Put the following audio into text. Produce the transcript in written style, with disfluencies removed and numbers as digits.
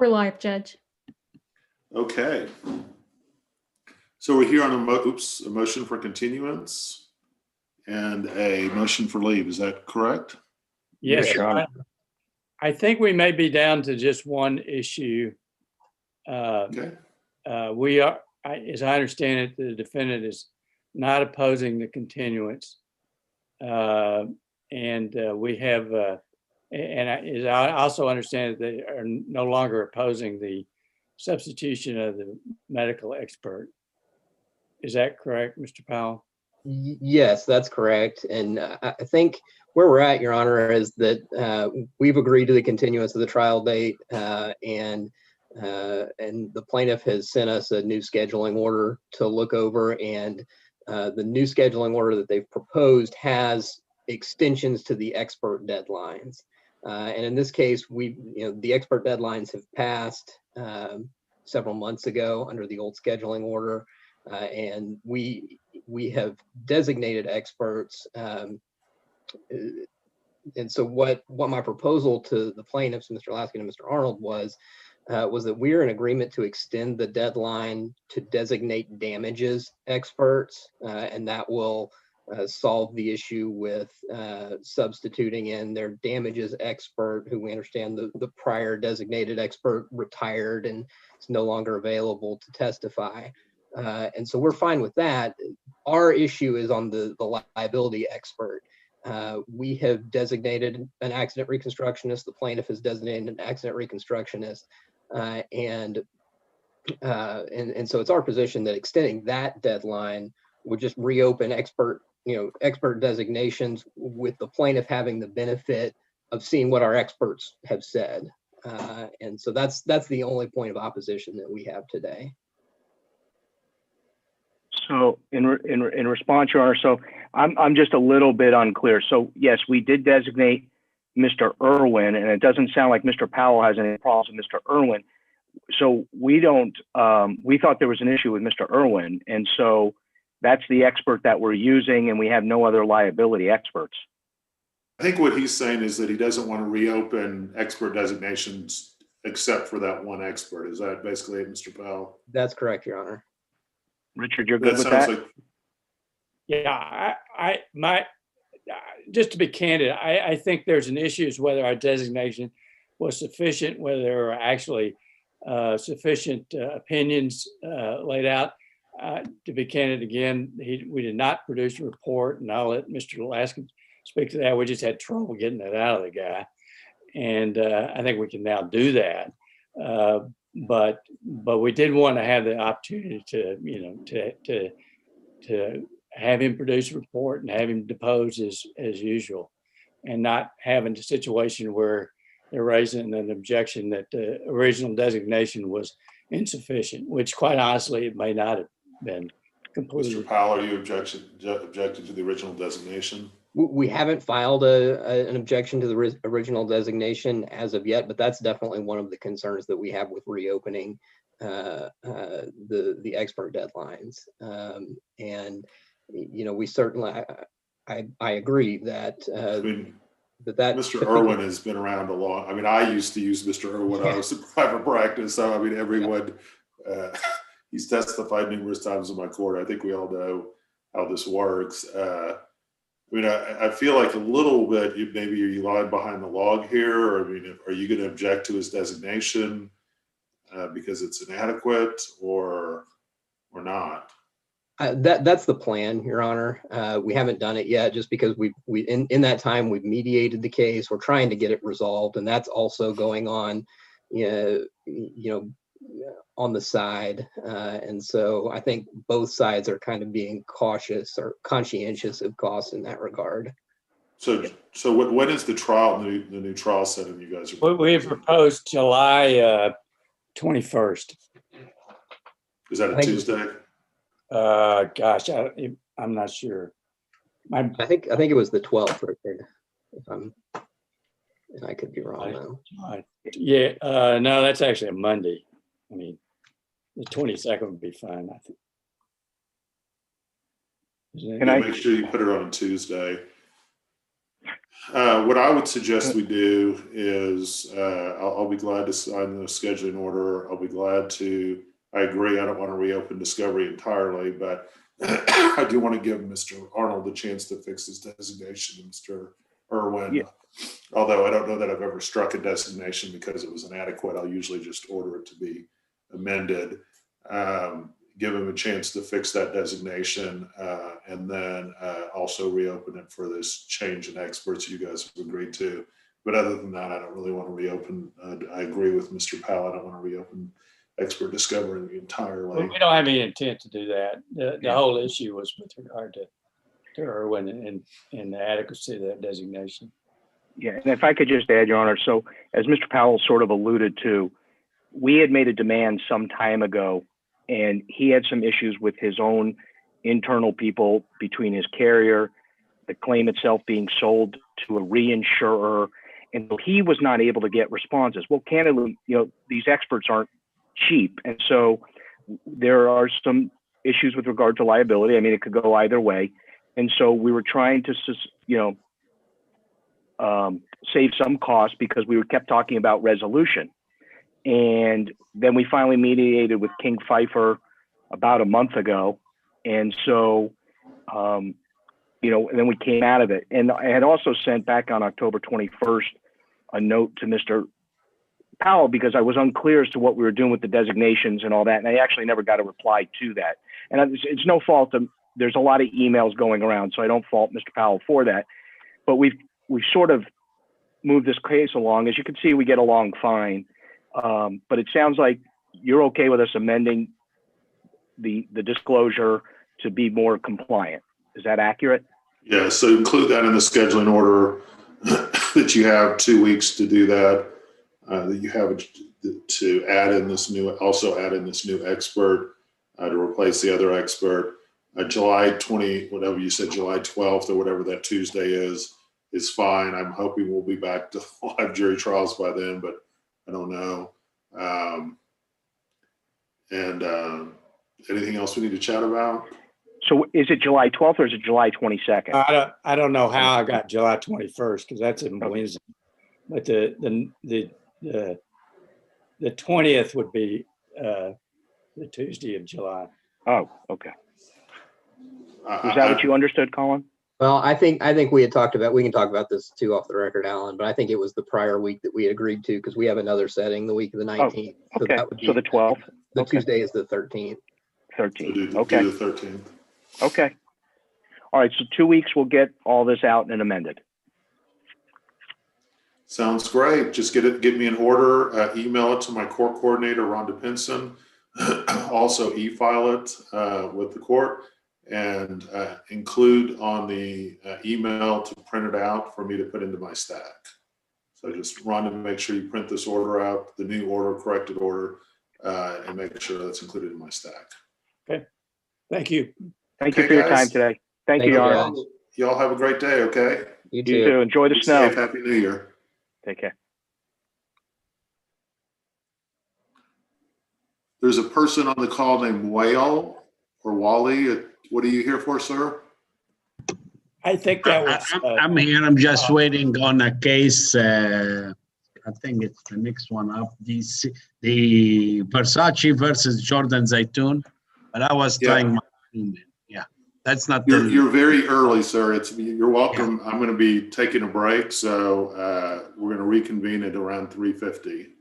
We're live, Judge. Okay. So we're here on a motion for continuance and a motion for leave. Is that correct? Yes, Your Honor. I think we may be down to just one issue. Okay. We are, as I understand it, the defendant is not opposing the continuance. We have, as I also understand it, they are no longer opposing the substitution of the medical expert. Is that correct, Mr. Powell? Yes, that's correct. And I think where we're at, Your Honor, is that we've agreed to the continuance of the trial date, and the plaintiff has sent us a new scheduling order to look over, and the new scheduling order that they've proposed has extensions to the expert deadlines. And in this case, the expert deadlines have passed several months ago under the old scheduling order, and we have designated experts. And so what my proposal to the plaintiffs, Mr. Laskin and Mr. Arnold, was that we are in agreement to extend the deadline to designate damages experts, and that will solve the issue with substituting in their damages expert, who we understand the prior designated expert retired and is no longer available to testify. And so we're fine with that. Our issue is on the liability expert. We have designated an accident reconstructionist. The plaintiff has designated an accident reconstructionist. And so it's our position that extending that deadline would just reopen expert designations, with the plaintiff having the benefit of seeing what our experts have said. And so that's the only point of opposition that we have today. So in response, Your Honor, so I'm just a little bit unclear. So yes, we did designate Mr. Irwin, and it doesn't sound like Mr. Powell has any problems with Mr. Irwin. So we thought there was an issue with Mr. Irwin, and so that's the expert that we're using, and we have no other liability experts. I think what he's saying is that he doesn't want to reopen expert designations except for that one expert. Is that basically it, Mr. Powell? That's correct, Your Honor. Richard, you're good with sounds that? like. Yeah, just to be candid, I think there's an issue as whether our designation was sufficient, whether there are actually sufficient opinions laid out. To be candid again, we did not produce a report, and I'll let Mr. Laskin speak to that. We just had trouble getting that out of the guy. And I think we can now do that. But we did want to have the opportunity to have him produce a report and have him depose as usual, and not having a situation where they're raising an objection that the original designation was insufficient, which quite honestly, it may not have been completely. Mr. Powell, are you objected to the original designation? We haven't filed an objection to the original designation as of yet, but that's definitely one of the concerns that we have with reopening the expert deadlines. And we certainly, I agree that that Mr. Irwin has been around a long. I mean, I used to use Mr. Irwin when I was in private practice. So I mean, everyone. He's testified numerous times in my court. I think we all know how this works. I mean, I feel like a little bit, maybe you lying behind the log here, or I mean, are you going to object to his designation because it's inadequate or not? That's the plan, Your Honor. We haven't done it yet, just because we in that time we've mediated the case. We're trying to get it resolved, and that's also going on, on the side. And so I think both sides are kind of being cautious or conscientious of costs in that regard. So when is the trial, the new trial setting you guys are? We have proposed July 21st. Is that a Tuesday? Gosh, I'm not sure. I think it was the 12th, Richard. And I could be wrong though. Yeah, no, that's actually a Monday. I mean, the 22nd would be fine, I think. Can I make sure you put it on Tuesday? What I would suggest we do is, I'll be glad to sign the scheduling order. I'll be glad to, I agree, I don't want to reopen discovery entirely, but I do want to give Mr. Arnold the chance to fix his designation, Mr. Irwin. Yeah. Although I don't know that I've ever struck a designation because it was inadequate. I'll usually just order it to be amended. Give him a chance to fix that designation, and then also reopen it for this change in experts you guys have agreed to. But other than that, I don't really want to reopen. I agree with Mr. Powell. I don't want to reopen expert discovery entirely. We don't have any intent to do that. The Yeah. whole issue was with regard to Irwin and the adequacy of that designation. Yeah, and if I could just add, Your Honor, so as Mr. Powell sort of alluded to, we had made a demand some time ago, and he had some issues with his own internal people between his carrier, the claim itself being sold to a reinsurer, and so he was not able to get responses. Well, candidly, these experts aren't cheap, and so there are some issues with regard to liability. I mean, it could go either way, and so we were trying to, save some costs because we kept talking about resolution. And then we finally mediated with King Pfeiffer about a month ago. And so, and then we came out of it. And I had also sent back on October 21st a note to Mr. Powell because I was unclear as to what we were doing with the designations and all that. And I actually never got a reply to that. And it's no fault of, there's a lot of emails going around, so I don't fault Mr. Powell for that. But we've sort of moved this case along. As you can see, we get along fine. But it sounds like you're okay with us amending the disclosure to be more compliant. Is that accurate? Yeah, so include that in the scheduling order that you have 2 weeks to do that. That you have to add in this new expert to replace the other expert. July 20, whatever you said, July 12th or whatever that Tuesday is fine. I'm hoping we'll be back to live jury trials by then, but I don't know. Anything else we need to chat about? So is it July 12th or is it July 22nd? I don't know how I got July 21st because that's a Wednesday, but the 20th would be the Tuesday of July. Oh, okay. Is that what you understood, Colin? Well, I think we had talked about, we can talk about this too off the record, Alan, but I think it was the prior week that we had agreed to because we have another setting the week of the 19th. Okay, that would be, so the 12th? The Okay. Tuesday is the 13th. 13th, Do okay, the 13th. okay. All right, so 2 weeks, we'll get all this out and amended. Sounds great. Just get me an order, email it to my court coordinator, Rhonda Pinson. Also e-file it with the court and include on the email to print it out for me to put into my stack. So just Rhonda, make sure you print this order out, the new order, corrected order, and make sure that's included in my stack. Okay. Thank you. Thank you Okay, for your guys. time today. Thank you, you, Your guys. Honor. Y'all have a great day, okay? You You too. too. Enjoy the Be snow. safe. Happy New Year. Take care. There's a person on the call named Whale or Wally. What are you here for, sir? I think that was, I'm here. I'm just waiting on a case. I think it's the next one up. The Versace versus Jordan Zaytoun. But I was Yeah. trying my email. Yeah, that's not. You're very early, sir. You're welcome. I'm going to be taking a break, so we're going to reconvene at around 3:50.